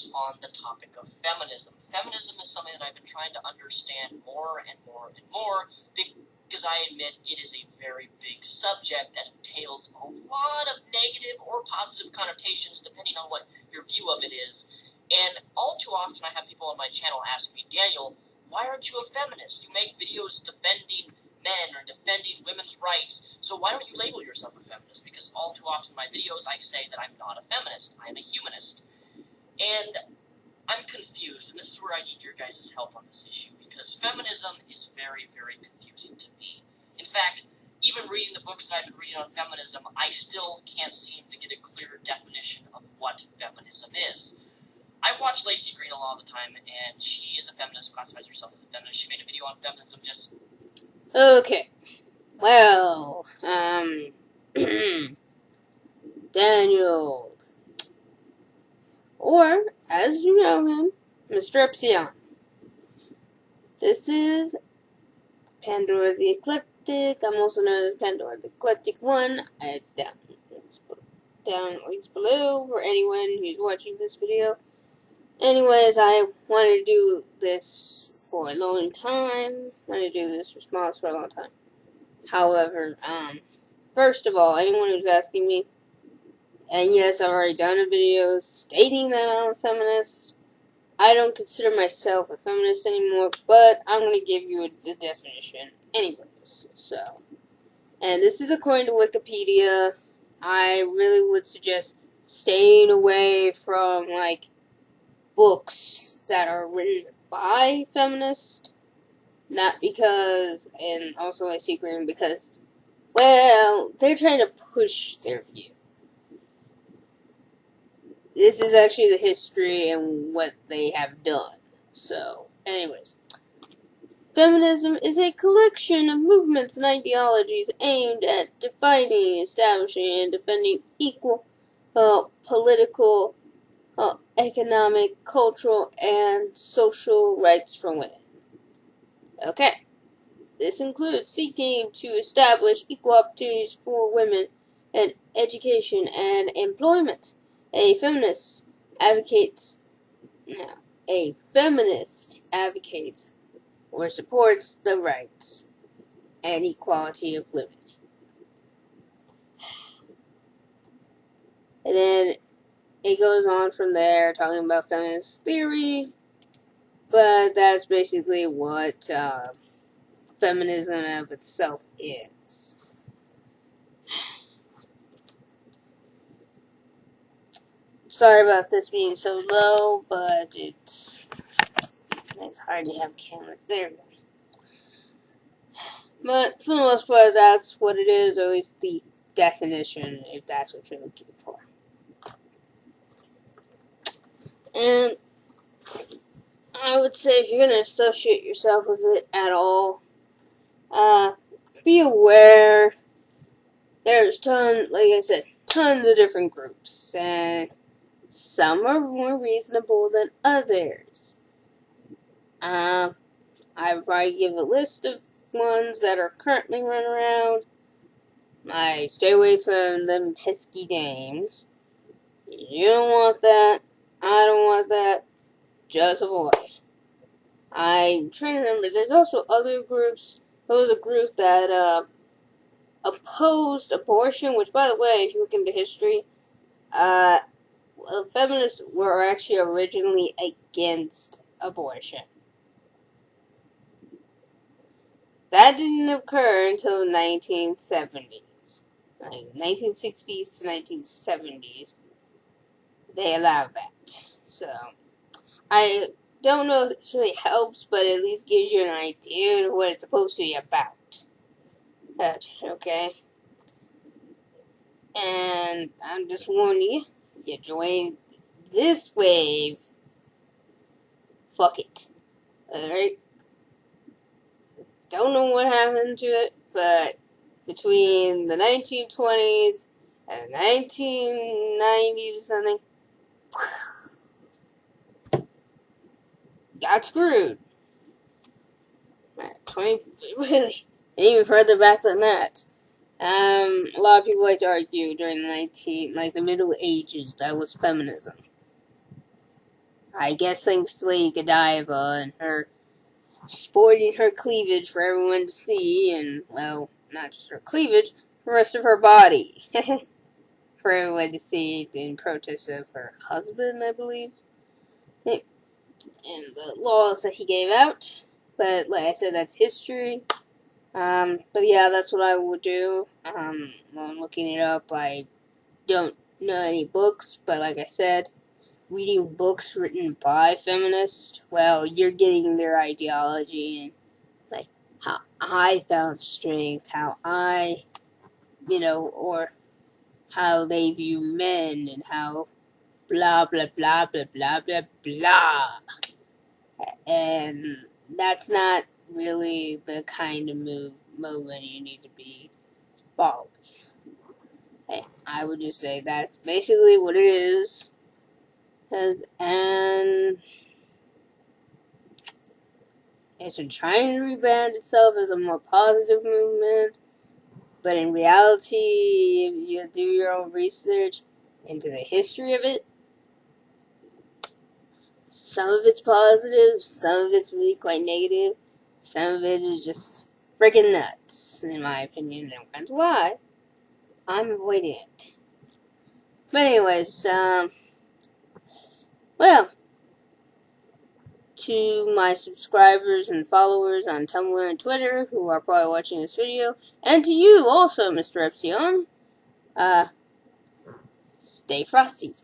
videos on the topic of feminism. Feminism is something that I've been trying to understand more and more and more, because I admit it is a very big subject that entails a lot of negative or positive connotations depending on what your view of it is. And all too often I have people on my channel ask me, Daniel, why aren't you a feminist? You make videos defending men or defending women's rights, so why don't you label yourself a feminist? Because all too often in my videos I say that I'm not a feminist, I am a humanist. And I'm confused, and this is where I need your guys' help on this issue, because feminism is very, very confusing to me. In fact, even reading the books that I've been reading on feminism, I still can't seem to get a clear definition of what feminism is. I watch Lacey Green a lot of the time, and she is a feminist, classifies herself as a feminist. She made a video on feminism just... Okay. Well, Daniel, or, as you know him, Mr. Epsilon. This is Pandora the Eclectic. I'm also known as Pandora the Eclectic 1. It's down links below for anyone who's watching this video. Anyways, I wanted to do this for a long time. I wanted to do this response for a long time. However, first of all, anyone who's asking me, and yes, I've already done a video stating that I'm a feminist. I don't consider myself a feminist anymore, but I'm going to give you the definition anyways. So, and this is according to Wikipedia. I really would suggest staying away from, like, books that are written by feminists. Not because, and also I see green because, well, they're trying to push their view. This is actually the history and what they have done. So, anyways. Feminism is a collection of movements and ideologies aimed at defining, establishing, and defending equal political, economic, cultural, and social rights for women. Okay. This includes seeking to establish equal opportunities for women in education and employment. A feminist advocates or supports the rights and equality of women. And then it goes on from there talking about feminist theory, but that's basically what feminism of itself is. Sorry about this being so low, but it's hard to have camera. There we go. But for the most part, that's what it is, or at least the definition, if that's what you're looking for. And I would say if you're going to associate yourself with it at all, be aware there's like I said, tons of different groups, and some are more reasonable than others. I would probably give a list of ones that are currently running around. I stay away from them pesky dames. You don't want that. I don't want that. Just avoid. I'm trying to remember. There's also other groups. There was a group that opposed abortion, which, by the way, if you look into history, feminists were actually originally against abortion. That didn't occur until the 1970s. Like 1960s to 1970s. They allowed that. So, I don't know if this really helps, but at least gives you an idea of what it's supposed to be about. Okay? And I'm just warning you join this wave, fuck it. Alright? Don't know what happened to it, but between the 1920s and 1990s or something, got screwed. Really, even further back than that. A lot of people like to argue during the Middle Ages that was feminism. I guess thanks to Lady Godiva and her sporting her cleavage for everyone to see, and, well, not just her cleavage, the rest of her body. For everyone to see in protest of her husband, I believe. And the laws that he gave out. But, like I said, that's history. But yeah, that's what I would do. When looking it up, I don't know any books, but like I said, reading books written by feminists, well, you're getting their ideology and, like, how I found strength, how I, or how they view men, and how blah, blah, blah, blah, blah, blah, blah. And that's not really the kind of movement you need to be following. Hey, I would just say that's basically what it is. And it's been trying to rebrand itself as a more positive movement, but in reality, if you do your own research into the history of it, some of it's positive, some of it's really quite negative, some of it is just freaking nuts, in my opinion, and that's why I'm avoiding it. But anyways, well, to my subscribers and followers on Tumblr and Twitter who are probably watching this video, and to you also, Mr. Epsilon, stay frosty.